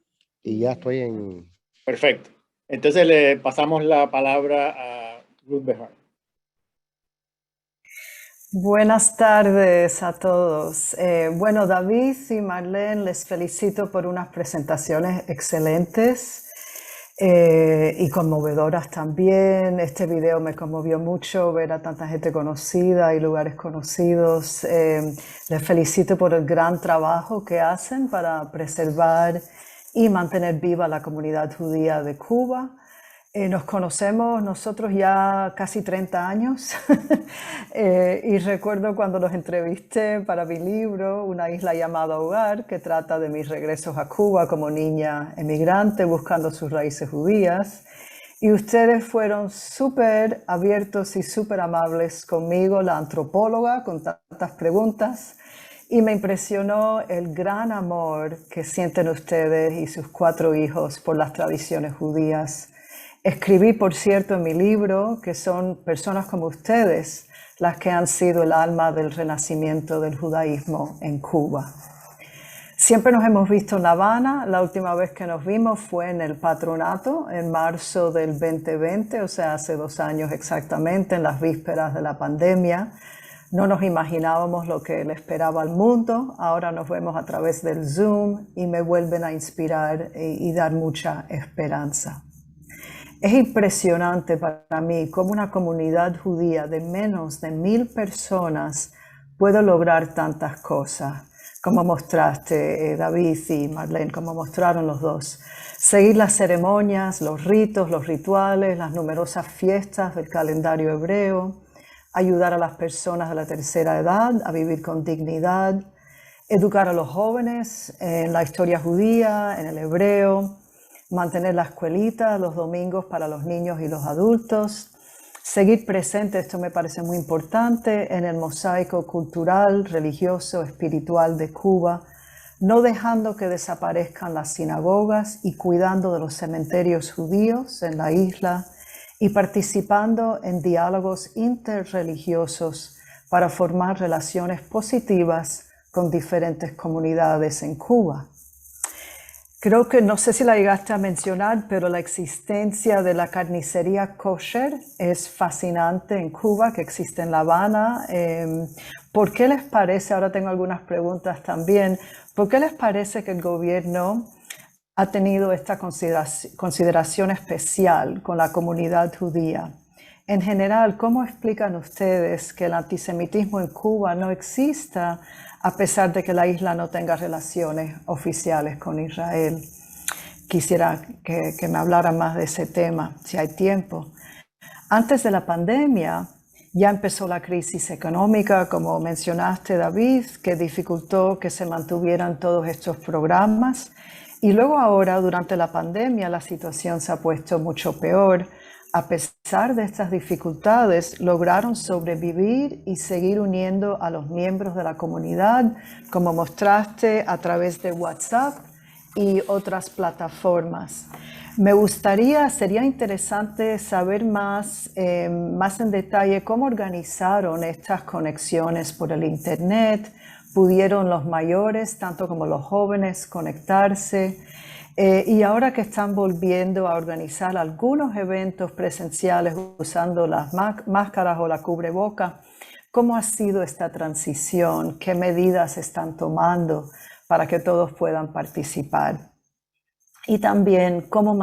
y ya estoy en... Perfecto. Entonces le pasamos la palabra a Ruth Behar. Buenas tardes a todos. Bueno, David y Marlene, les felicito por unas presentaciones excelentes y conmovedoras también. Este video me conmovió mucho, ver a tanta gente conocida y lugares conocidos. Les felicito por el gran trabajo que hacen para preservar y mantener viva la comunidad judía de Cuba. Nos conocemos nosotros ya casi 30 años y recuerdo cuando los entrevisté para mi libro, Una isla llamada Hogar, que trata de mis regresos a Cuba como niña emigrante buscando sus raíces judías. Y ustedes fueron súper abiertos y súper amables conmigo, la antropóloga, con tantas preguntas. Y me impresionó el gran amor que sienten ustedes y sus 4 hijos por las tradiciones judías. Escribí, por cierto, en mi libro que son personas como ustedes las que han sido el alma del renacimiento del judaísmo en Cuba. Siempre nos hemos visto en La Habana. La última vez que nos vimos fue en el patronato, en marzo del 2020, o sea, hace 2 años exactamente, en las vísperas de la pandemia. No nos imaginábamos lo que le esperaba al mundo. Ahora nos vemos a través del Zoom y me vuelven a inspirar y dar mucha esperanza. Es impresionante para mí cómo una comunidad judía de menos de 1000 personas puede lograr tantas cosas, como mostraste David y Marlene, como mostraron los dos. Seguir las ceremonias, los ritos, los rituales, las numerosas fiestas del calendario hebreo, ayudar a las personas de la tercera edad a vivir con dignidad, educar a los jóvenes en la historia judía, en el hebreo, mantener la escuelita los domingos para los niños y los adultos, seguir presente, esto me parece muy importante, en el mosaico cultural, religioso, espiritual de Cuba, no dejando que desaparezcan las sinagogas y cuidando de los cementerios judíos en la isla y participando en diálogos interreligiosos para formar relaciones positivas con diferentes comunidades en Cuba. Creo que, no sé si la llegaste a mencionar, pero la existencia de la carnicería kosher es fascinante en Cuba, que existe en La Habana. ¿Por qué les parece, ahora tengo algunas preguntas también, por qué les parece que el gobierno ha tenido esta consideración especial con la comunidad judía. En general, ¿cómo explican ustedes que el antisemitismo en Cuba no exista a pesar de que la isla no tenga relaciones oficiales con Israel? Quisiera que me hablaran más de ese tema, si hay tiempo. Antes de la pandemia, ya empezó la crisis económica, como mencionaste, David, que dificultó que se mantuvieran todos estos programas. Y luego ahora, durante la pandemia, la situación se ha puesto mucho peor. A pesar de estas dificultades, lograron sobrevivir y seguir uniendo a los miembros de la comunidad, como mostraste a través de WhatsApp y otras plataformas. Sería interesante saber más en detalle cómo organizaron estas conexiones por el Internet. ¿Pudieron los mayores, tanto como los jóvenes, conectarse? Y ahora que están volviendo a organizar algunos eventos presenciales usando las máscaras o la cubreboca, ¿cómo ha sido esta transición? ¿Qué medidas están tomando para que todos puedan participar? Y también cómo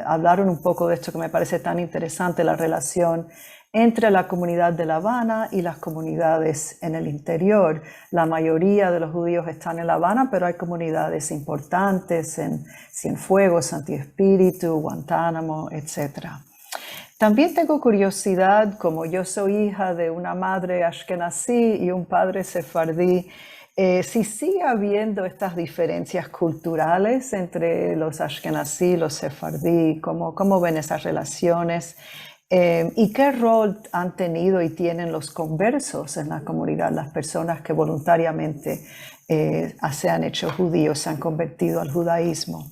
hablaron un poco de esto que me parece tan interesante, la relación entre la comunidad de La Habana y las comunidades en el interior. La mayoría de los judíos están en La Habana, pero hay comunidades importantes en Cienfuegos, Santi Espíritu, Guantánamo, etc. También tengo curiosidad, como yo soy hija de una madre ashkenazí y un padre sefardí, si sigue habiendo estas diferencias culturales entre los ashkenazí y los sefardí, ¿cómo ven esas relaciones? ¿Y qué rol han tenido y tienen los conversos en la comunidad, las personas que voluntariamente se han hecho judíos, se han convertido al judaísmo?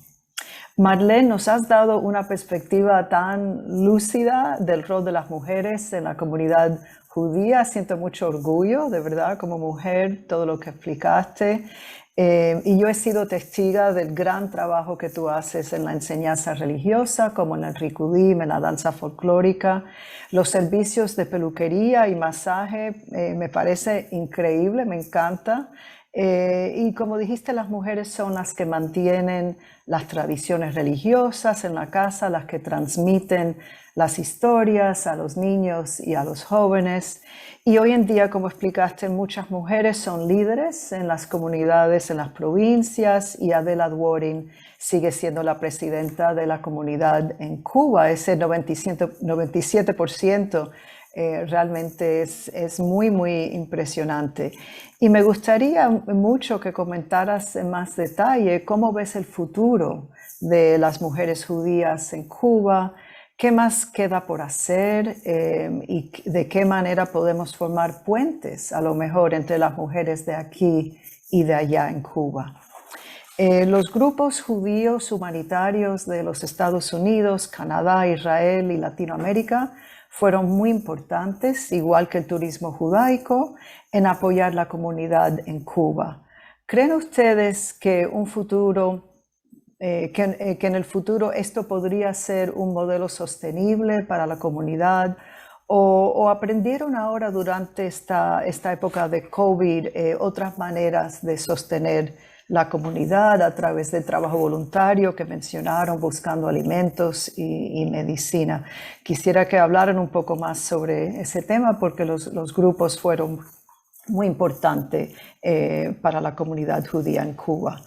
Marlene, nos has dado una perspectiva tan lúcida del rol de las mujeres en la comunidad judía. Siento mucho orgullo, de verdad, como mujer, todo lo que explicaste. Y yo he sido testiga del gran trabajo que tú haces en la enseñanza religiosa, como en el Rikudim, en la danza folclórica. Los servicios de peluquería y masaje me parece increíble, me encanta. Y como dijiste, las mujeres son las que mantienen las tradiciones religiosas en la casa, las que transmiten las historias a los niños y a los jóvenes. Y hoy en día, como explicaste, muchas mujeres son líderes en las comunidades, en las provincias, y Adela Dworin sigue siendo la presidenta de la comunidad en Cuba. Ese 97% realmente es muy, muy impresionante. Y me gustaría mucho que comentaras en más detalle cómo ves el futuro de las mujeres judías en Cuba, qué más queda por hacer y de qué manera podemos formar puentes, a lo mejor, entre las mujeres de aquí y de allá en Cuba. Los grupos judíos humanitarios de los Estados Unidos, Canadá, Israel y Latinoamérica fueron muy importantes, igual que el turismo judaico, en apoyar la comunidad en Cuba. ¿Creen ustedes que en el futuro esto podría ser un modelo sostenible para la comunidad? ¿O aprendieron ahora durante esta época de COVID otras maneras de sostener la comunidad a través del trabajo voluntario que mencionaron, buscando alimentos y medicina? Quisiera que hablaran un poco más sobre ese tema porque los grupos fueron muy importantes para la comunidad judía en Cuba.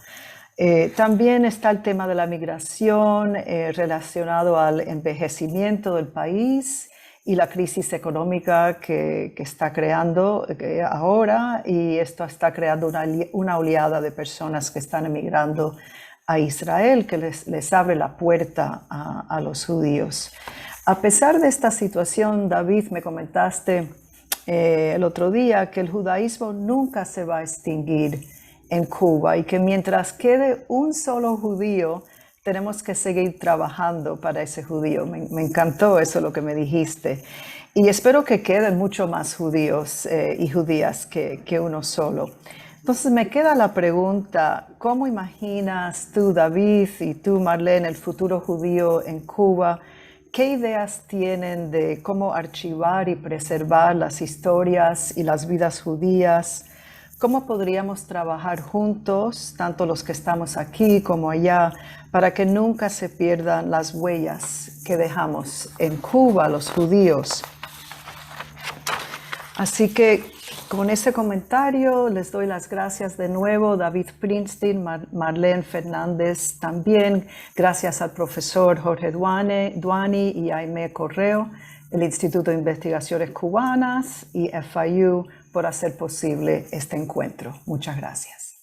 También está el tema de la migración relacionado al envejecimiento del país y la crisis económica que está creando ahora, y esto está creando una oleada de personas que están emigrando a Israel, que les abre la puerta a los judíos. A pesar de esta situación, David, me comentaste el otro día que el judaísmo nunca se va a extinguir en Cuba y que mientras quede un solo judío, tenemos que seguir trabajando para ese judío. Me encantó eso lo que me dijiste. Y espero que queden mucho más judíos y judías que uno solo. Entonces me queda la pregunta, ¿cómo imaginas tú, David, y tú, Marlene, el futuro judío en Cuba? ¿Qué ideas tienen de cómo archivar y preservar las historias y las vidas judías? ¿Cómo podríamos trabajar juntos, tanto los que estamos aquí como allá, para que nunca se pierdan las huellas que dejamos en Cuba, los judíos? Así que con ese comentario les doy las gracias de nuevo, David Prinstein, Marlene Fernández también, gracias al profesor Jorge Duani y Jaime Correo, el Instituto de Investigaciones Cubanas y FIU por hacer posible este encuentro. Muchas gracias.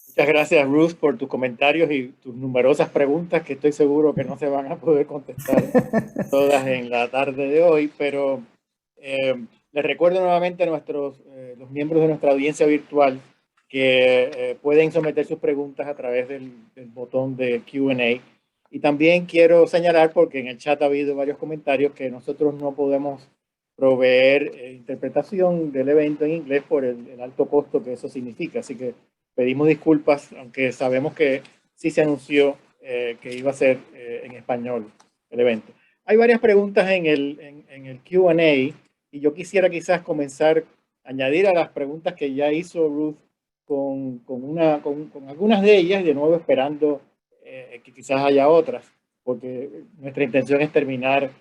Muchas gracias, Ruth, por tus comentarios y tus numerosas preguntas que estoy seguro que no se van a poder contestar todas en la tarde de hoy, pero les recuerdo nuevamente a los miembros de nuestra audiencia virtual que pueden someter sus preguntas a través del botón de Q&A. Y también quiero señalar, porque en el chat ha habido varios comentarios, que nosotros no podemos proveer interpretación del evento en inglés por el alto costo que eso significa. Así que pedimos disculpas, aunque sabemos que sí se anunció que iba a ser en español el evento. Hay varias preguntas en el Q&A y yo quisiera quizás comenzar a añadir a las preguntas que ya hizo Ruth con algunas de ellas, y de nuevo esperando que quizás haya otras, porque nuestra intención es terminar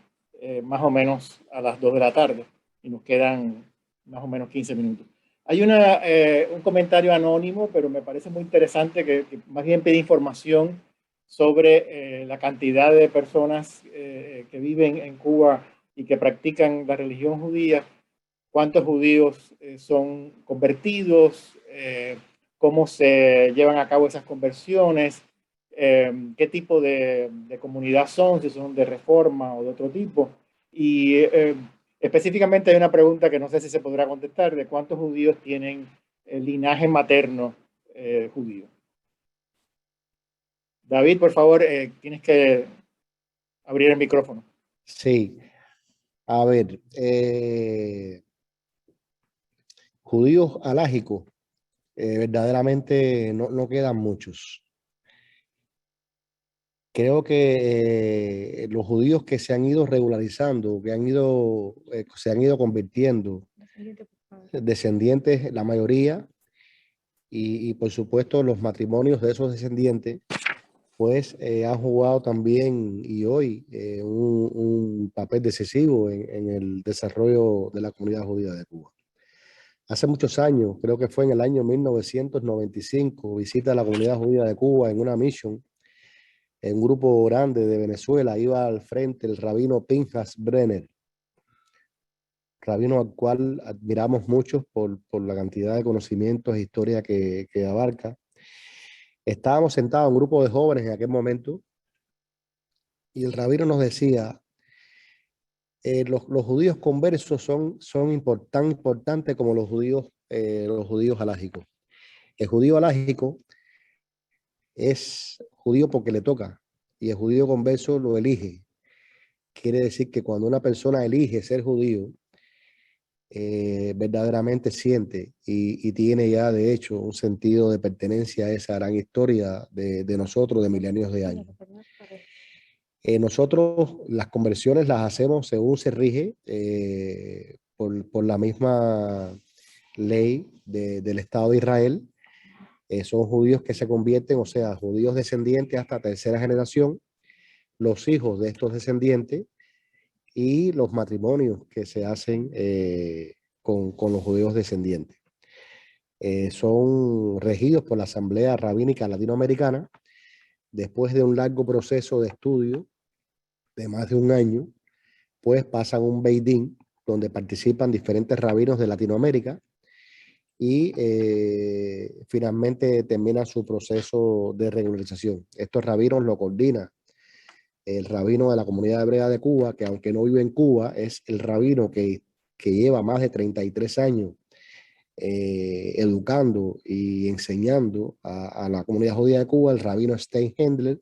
más o menos a las 2 de la tarde y nos quedan más o menos 15 minutos. Hay un comentario anónimo, pero me parece muy interesante que más bien pide información sobre la cantidad de personas que viven en Cuba y que practican la religión judía, cuántos judíos son convertidos, cómo se llevan a cabo esas conversiones, qué tipo de comunidad son, si son de reforma o de otro tipo. Y específicamente hay una pregunta que no sé si se podrá contestar, de cuántos judíos tienen el linaje materno judío. David, por favor, tienes que abrir el micrófono. Sí, a ver, judíos alágicos, verdaderamente no quedan muchos. Creo que los judíos que se han ido regularizando, que se han ido convirtiendo, descendientes, la mayoría, y por supuesto los matrimonios de esos descendientes, pues han jugado también y hoy un papel decisivo en el desarrollo de la comunidad judía de Cuba. Hace muchos años, creo que fue en el año 1995, visita a la comunidad judía de Cuba en una misión, en un grupo grande de Venezuela. Iba al frente el rabino Pinchas Brenner, rabino al cual admiramos mucho por la cantidad de conocimientos e historia que abarca. Estábamos sentados un grupo de jóvenes en aquel momento y el rabino nos decía, los judíos conversos son tan importantes como los judíos alágicos. El judío alágico es judío porque le toca y el judío converso lo elige. Quiere decir que cuando una persona elige ser judío, verdaderamente siente y tiene ya de hecho un sentido de pertenencia a esa gran historia de nosotros de milenios de años. Nosotros las conversiones las hacemos según se rige por la misma ley del Estado de Israel. Son judíos que se convierten, o sea, judíos descendientes hasta tercera generación, los hijos de estos descendientes y los matrimonios que se hacen con los judíos descendientes. Son regidos por la Asamblea Rabínica Latinoamericana. Después de un largo proceso de estudio de más de un año, pues pasan un Beidín donde participan diferentes rabinos de Latinoamérica y finalmente terminan su proceso de regularización. Estos rabinos lo coordina el rabino de la comunidad hebrea de Cuba, que aunque no vive en Cuba, es el rabino que lleva más de 33 años educando y enseñando a la comunidad judía de Cuba, el rabino Steinhendler,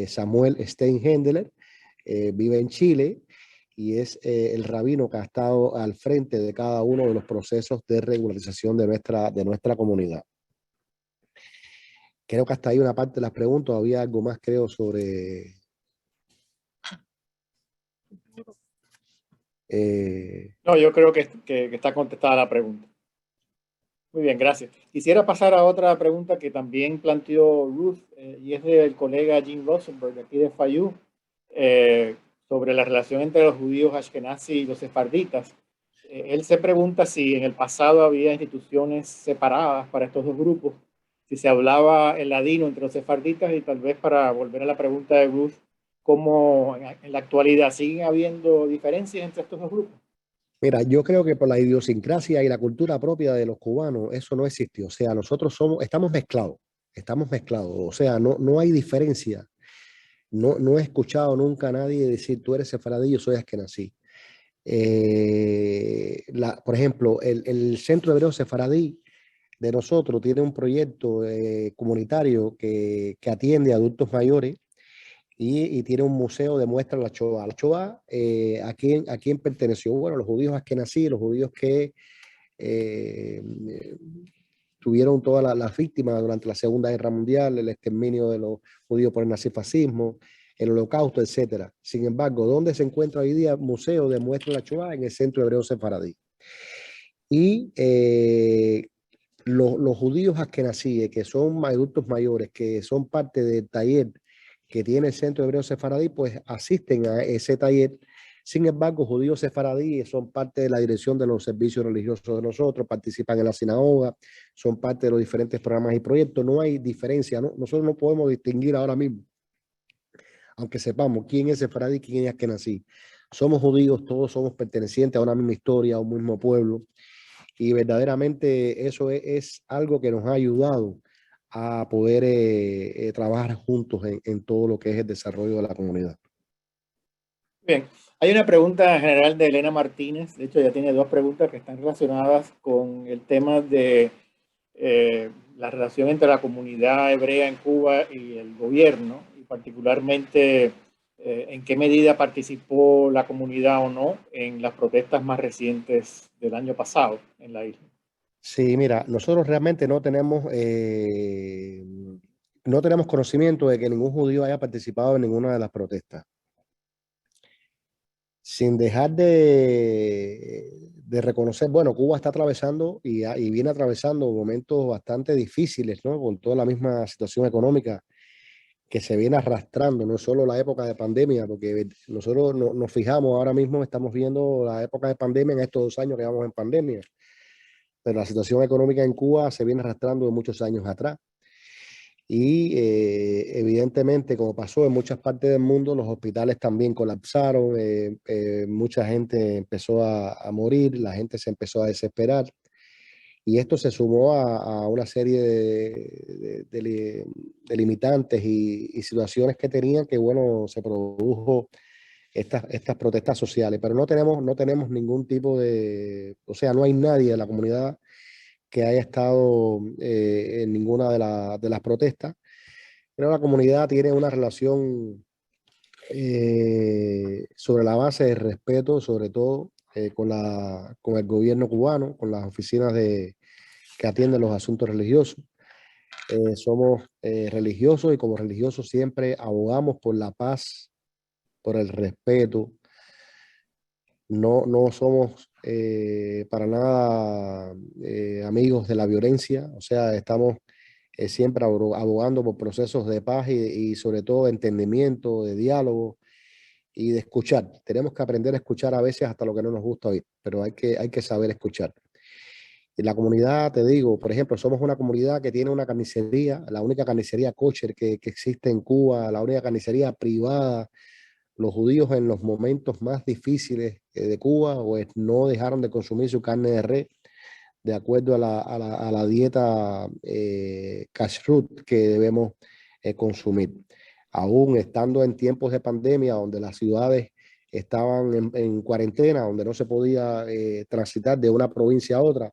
Samuel Steinhendler, vive en Chile y es el rabino que ha estado al frente de cada uno de los procesos de regularización de nuestra comunidad. Creo que hasta ahí una parte de las preguntas. Había algo más, creo, sobre... No, yo creo que está contestada la pregunta. Muy bien, gracias. Quisiera pasar a otra pregunta que también planteó Ruth, y es del colega Jim Rosenberg, de aquí de FIU, sobre la relación entre los judíos ashkenazí y los sefarditas. Él se pregunta si en el pasado había instituciones separadas para estos dos grupos, si se hablaba el ladino entre los sefarditas, y tal vez para volver a la pregunta de Ruth, ¿cómo en la actualidad siguen habiendo diferencias entre estos dos grupos? Mira, yo creo que por la idiosincrasia y la cultura propia de los cubanos, eso no existió. O sea, nosotros estamos mezclados. O sea, no hay diferencia. No he escuchado nunca a nadie decir, tú eres sefaradí, yo soy askenazí. Por ejemplo, el Centro Hebreo Sefaradí de nosotros tiene un proyecto comunitario que atiende a adultos mayores y tiene un museo de muestra de la Shoah. La Shoah, ¿a quién perteneció? Bueno, los judíos askenazí, los judíos que eh, tuvieron todas las víctimas durante la Segunda Guerra Mundial, el exterminio de los judíos por el nazifascismo, el holocausto, etcétera. Sin embargo, ¿dónde se encuentra hoy día el museo de muestra de la Shoah? En el Centro Hebreo Sefaradí. Y los judíos askenazíes, que son adultos mayores, que son parte del taller que tiene el Centro Hebreo Sefaradí, pues asisten a ese taller. Sin embargo, judíos sefaradíes son parte de la dirección de los servicios religiosos de nosotros, participan en la sinagoga, son parte de los diferentes programas y proyectos. No hay diferencia, ¿no? Nosotros no podemos distinguir ahora mismo, aunque sepamos quién es sefaradí y quién es askenazí. Somos judíos, todos somos pertenecientes a una misma historia, a un mismo pueblo. Y verdaderamente eso es algo que nos ha ayudado a poder trabajar juntos en todo lo que es el desarrollo de la comunidad. Bien, hay una pregunta general de Elena Martínez. De hecho, ya tiene dos preguntas que están relacionadas con el tema de la relación entre la comunidad hebrea en Cuba y el gobierno, y particularmente en qué medida participó la comunidad o no en las protestas más recientes del año pasado en la isla. Sí, mira, nosotros realmente no tenemos conocimiento de que ningún judío haya participado en ninguna de las protestas. Sin dejar de reconocer, bueno, Cuba está atravesando y viene atravesando momentos bastante difíciles, ¿no? Con toda la misma situación económica que se viene arrastrando, no solo la época de pandemia, porque nosotros nos fijamos, ahora mismo estamos viendo la época de pandemia en estos 2 años que vamos en pandemia, pero la situación económica en Cuba se viene arrastrando de muchos años atrás. Y evidentemente, como pasó en muchas partes del mundo, los hospitales también colapsaron, mucha gente empezó a morir, la gente se empezó a desesperar. Y esto se sumó a una serie de limitantes y situaciones que tenían que, bueno, se produjo estas protestas sociales. Pero no tenemos ningún tipo o sea, no hay nadie de la comunidad que haya estado en ninguna de las protestas. Pero la comunidad tiene una relación sobre la base de respeto, sobre todo con el gobierno cubano, con las oficinas que atienden los asuntos religiosos. Somos religiosos y como religiosos siempre abogamos por la paz, por el respeto. No somos para nada amigos de la violencia, o sea, estamos siempre abogando por procesos de paz y sobre todo de entendimiento, de diálogo y de escuchar. Tenemos que aprender a escuchar a veces hasta lo que no nos gusta oír, pero hay que saber escuchar. Y la comunidad, te digo, por ejemplo, somos una comunidad que tiene una carnicería, la única carnicería kosher que existe en Cuba, la única carnicería privada. Los judíos en los momentos más difíciles de Cuba pues, no dejaron de consumir su carne de res de acuerdo a la dieta kashrut que debemos consumir. Aún estando en tiempos de pandemia, donde las ciudades estaban en cuarentena, donde no se podía transitar de una provincia a otra,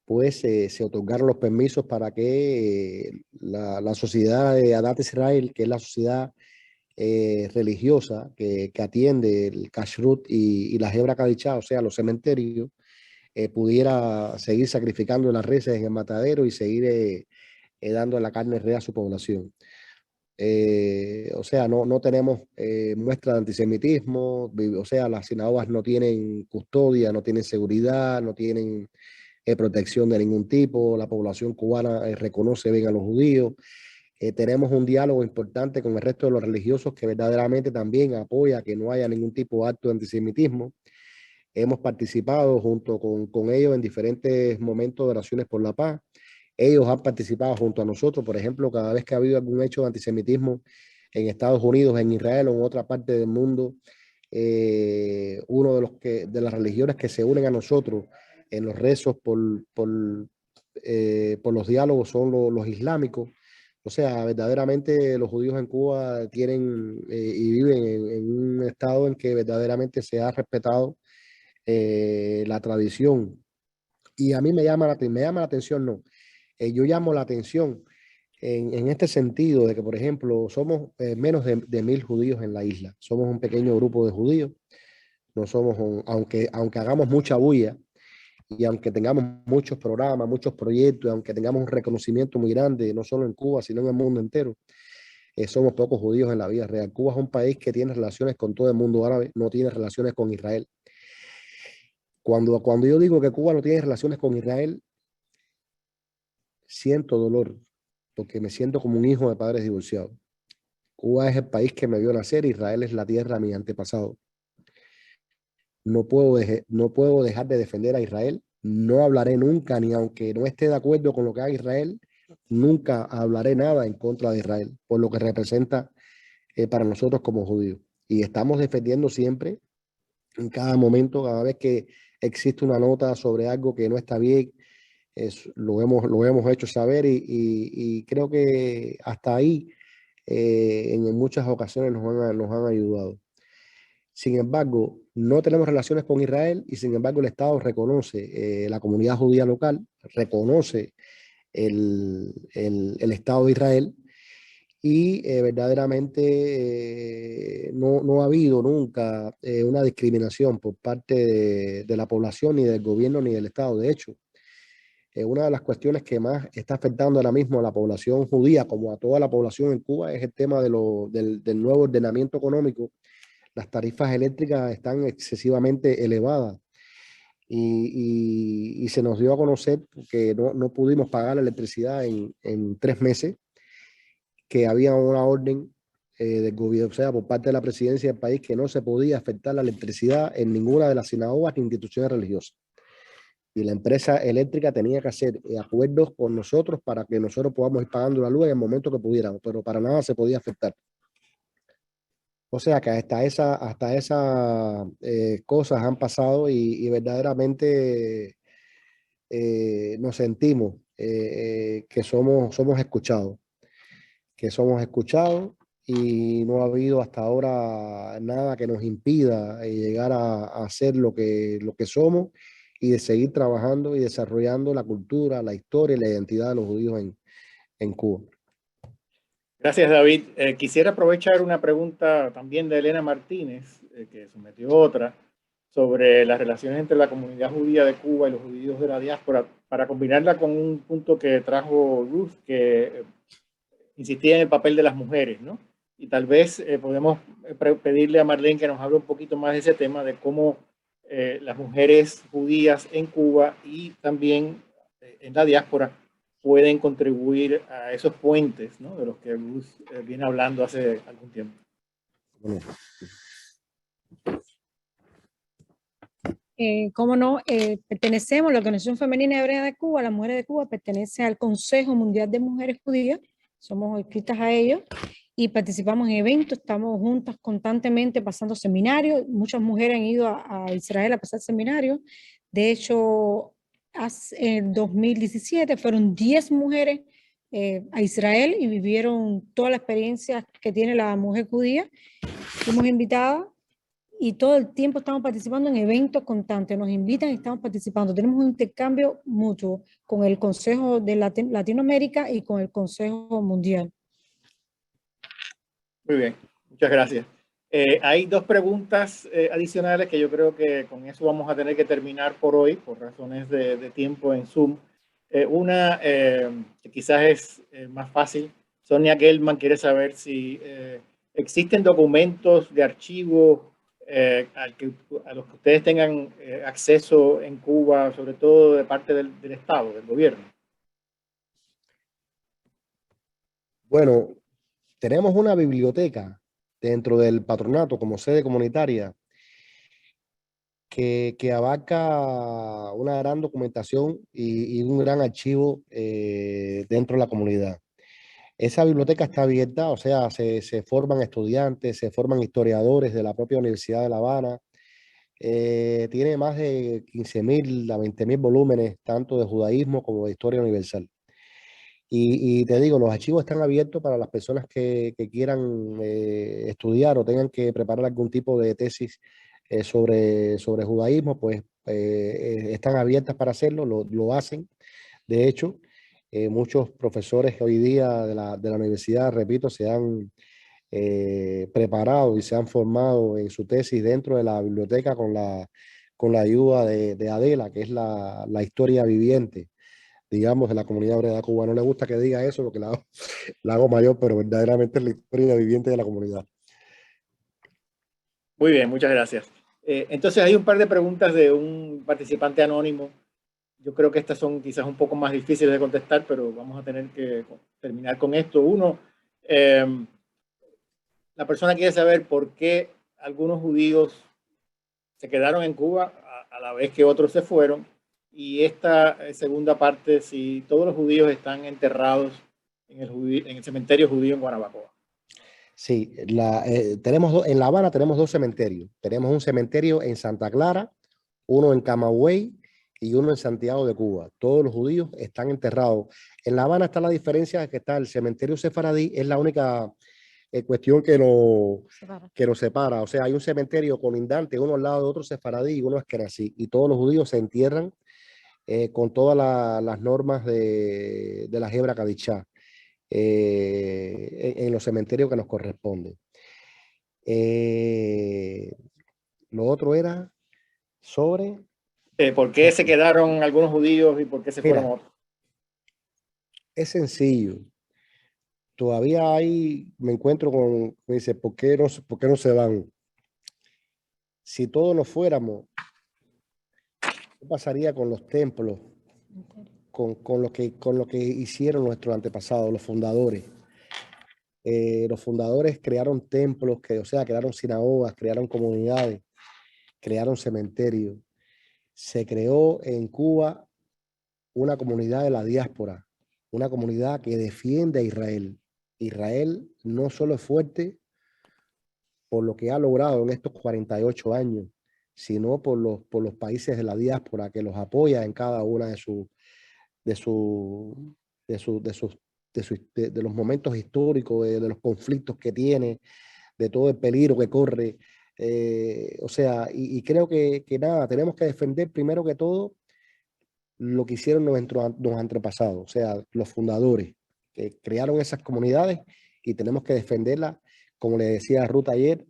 pues se otorgaron los permisos para que la sociedad de Adat Israel, que es la sociedad religiosa que atiende el kashrut y la hebra kadichá, o sea, los cementerios, pudiera seguir sacrificando las reses en el matadero y seguir dando la carne real a su población. O sea, no tenemos muestra de antisemitismo, o sea, las sinagogas no tienen custodia, no tienen seguridad, no tienen protección de ningún tipo. La población cubana reconoce bien a los judíos. Tenemos un diálogo importante con el resto de los religiosos que verdaderamente también apoya que no haya ningún tipo de acto de antisemitismo. Hemos participado junto con ellos en diferentes momentos de oraciones por la paz. Ellos han participado junto a nosotros, por ejemplo, cada vez que ha habido algún hecho de antisemitismo en Estados Unidos, en Israel o en otra parte del mundo, uno de las religiones que se unen a nosotros en los rezos por los diálogos son los islámicos. O sea, verdaderamente los judíos en Cuba tienen y viven en un estado en que verdaderamente se ha respetado la tradición. Y a mí me llama la atención, no. Yo llamo la atención en este sentido de que, por ejemplo, somos menos de 1000 judíos en la isla. Somos un pequeño grupo de judíos. No somos, aunque hagamos mucha bulla y aunque tengamos muchos programas, muchos proyectos, aunque tengamos un reconocimiento muy grande, no solo en Cuba, sino en el mundo entero, somos pocos judíos en la vida real. Cuba es un país que tiene relaciones con todo el mundo árabe, no tiene relaciones con Israel. Cuando yo digo que Cuba no tiene relaciones con Israel, siento dolor, porque me siento como un hijo de padres divorciados. Cuba es el país que me vio nacer, Israel es la tierra de mi antepasado. No puedo dejar de defender a Israel. No hablaré nunca, ni aunque no esté de acuerdo con lo que haga Israel, nunca hablaré nada en contra de Israel, por lo que representa para nosotros como judíos. Y estamos defendiendo siempre, en cada momento, cada vez que existe una nota sobre algo que no está bien, lo hemos hecho saber y creo que hasta ahí en muchas ocasiones nos han ayudado. Sin embargo, no tenemos relaciones con Israel y sin embargo el Estado reconoce, la comunidad judía local reconoce el Estado de Israel y verdaderamente no ha habido nunca una discriminación por parte de la población, ni del gobierno, ni del Estado. De hecho, una de las cuestiones que más está afectando ahora mismo a la población judía, como a toda la población en Cuba, es el tema del nuevo ordenamiento económico. Las tarifas eléctricas están excesivamente elevadas y se nos dio a conocer que no pudimos pagar la electricidad en 3 meses, que había una orden del gobierno, o sea, por parte de la presidencia del país, que no se podía afectar la electricidad en ninguna de las sinagogas ni instituciones religiosas. Y la empresa eléctrica tenía que hacer acuerdos con nosotros para que nosotros podamos ir pagando la luz en el momento que pudiéramos, pero para nada se podía afectar. O sea que hasta esas cosas han pasado y verdaderamente nos sentimos que somos escuchados y no ha habido hasta ahora nada que nos impida llegar a hacer lo que somos y de seguir trabajando y desarrollando la cultura, la historia y la identidad de los judíos en Cuba. Gracias, David. Quisiera aprovechar una pregunta también de Elena Martínez, que sometió otra, sobre las relaciones entre la comunidad judía de Cuba y los judíos de la diáspora, para combinarla con un punto que trajo Ruth, que insistía en el papel de las mujeres, ¿no? Y tal vez podemos pedirle a Marlene que nos hable un poquito más de ese tema, de cómo las mujeres judías en Cuba y también en la diáspora pueden contribuir a esos puentes, ¿no?, de los que Ruth viene hablando hace algún tiempo. ¿Cómo no? Pertenecemos, la Organización Femenina Hebrea de Cuba, las mujeres de Cuba, pertenece al Consejo Mundial de Mujeres Judías, somos inscritas a ellos y participamos en eventos, estamos juntas constantemente pasando seminarios, muchas mujeres han ido a Israel a pasar seminarios, de hecho, en 2017 fueron 10 mujeres a Israel y vivieron toda la experiencia que tiene la mujer judía, fuimos invitadas y todo el tiempo estamos participando en eventos constantes, nos invitan y estamos participando. Tenemos un intercambio mutuo con el Consejo de Latinoamérica y con el Consejo Mundial. Muy bien, muchas gracias. Hay 2 preguntas adicionales que yo creo que con eso vamos a tener que terminar por hoy, por razones de tiempo en Zoom. Una que quizás es más fácil. Sonia Gelman quiere saber si existen documentos de archivo a los que ustedes tengan acceso en Cuba, sobre todo de parte del Estado, del gobierno? Bueno, tenemos una biblioteca dentro del patronato como sede comunitaria que abarca una gran documentación y un gran archivo dentro de la comunidad. Esa biblioteca está abierta, o sea, se forman estudiantes, se forman historiadores de la propia Universidad de La Habana. Tiene más de 15.000 a 20.000 volúmenes, tanto de judaísmo como de historia universal. Y te digo, los archivos están abiertos para las personas que quieran estudiar o tengan que preparar algún tipo de tesis sobre judaísmo, pues están abiertas para hacerlo, lo hacen. De hecho, muchos profesores hoy día de la universidad, repito, se han preparado y se han formado en su tesis dentro de la biblioteca con la ayuda de Adela, que es la historia viviente, digamos, de la comunidad hebrea de Cuba. No le gusta que diga eso porque la hago mayor, pero verdaderamente es la historia viviente de la comunidad. Muy bien, muchas gracias. Entonces hay un par de preguntas de un participante anónimo. Yo creo que estas son quizás un poco más difíciles de contestar, pero vamos a tener que terminar con esto. Uno, la persona quiere saber por qué algunos judíos se quedaron en Cuba a la vez que otros se fueron. Y esta segunda parte, si todos los judíos están enterrados en el cementerio judío en Guanabacoa. Sí, en La Habana tenemos dos cementerios. Tenemos un cementerio en Santa Clara, uno en Camagüey y uno en Santiago de Cuba. Todos los judíos están enterrados. En La Habana está la diferencia de que está el cementerio sefaradí, es la única cuestión que lo separa. O sea, hay un cementerio colindante, uno al lado de otro sefaradí y uno askenazí. Y todos los judíos se entierran con todas las normas de la Hebra Kadichá. En los cementerios que nos corresponden. Lo otro era sobre... ¿Por qué se quedaron algunos judíos y por qué se fueron otros? Es sencillo. Todavía me encuentro me dice, ¿por qué no se van? Si todos nos fuéramos, ¿qué pasaría con los templos? Con lo que hicieron nuestros antepasados, los fundadores. Los fundadores crearon templos, crearon sinagogas, crearon comunidades, crearon cementerios. Se creó en Cuba una comunidad de la diáspora, una comunidad que defiende a Israel. Israel no solo es fuerte por lo que ha logrado en estos 48 años, sino por los países de la diáspora que los apoya en cada una de los momentos históricos, de los conflictos que tiene, de todo el peligro que corre. Y creo que nada, tenemos que defender primero que todo lo que hicieron nuestros antepasados, o sea, los fundadores que crearon esas comunidades, y tenemos que defenderlas, como le decía a Ruth ayer,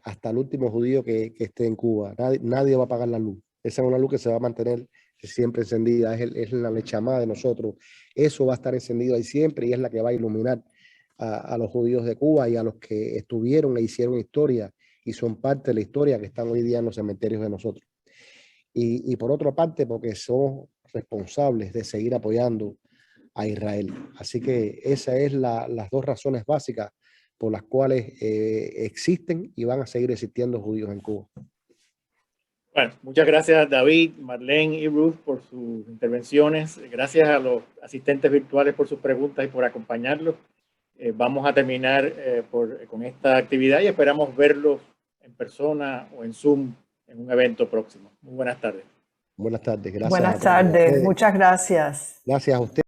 hasta el último judío que esté en Cuba. Nadie va a apagar la luz. Esa es una luz que se va a mantener siempre encendida, es la nechamá de nosotros. Eso va a estar encendido ahí siempre y es la que va a iluminar a los judíos de Cuba y a los que estuvieron e hicieron historia y son parte de la historia que están hoy día en los cementerios de nosotros. Y por otra parte, porque somos responsables de seguir apoyando a Israel. Así que esas es las dos razones básicas por las cuales existen y van a seguir existiendo judíos en Cuba. Bueno, muchas gracias David, Marlene y Ruth por sus intervenciones. Gracias a los asistentes virtuales por sus preguntas y por acompañarlos. Vamos a terminar con esta actividad y esperamos verlos en persona o en Zoom en un evento próximo. Muy buenas tardes. Buenas tardes, gracias. Buenas tardes, muchas gracias. Gracias a usted.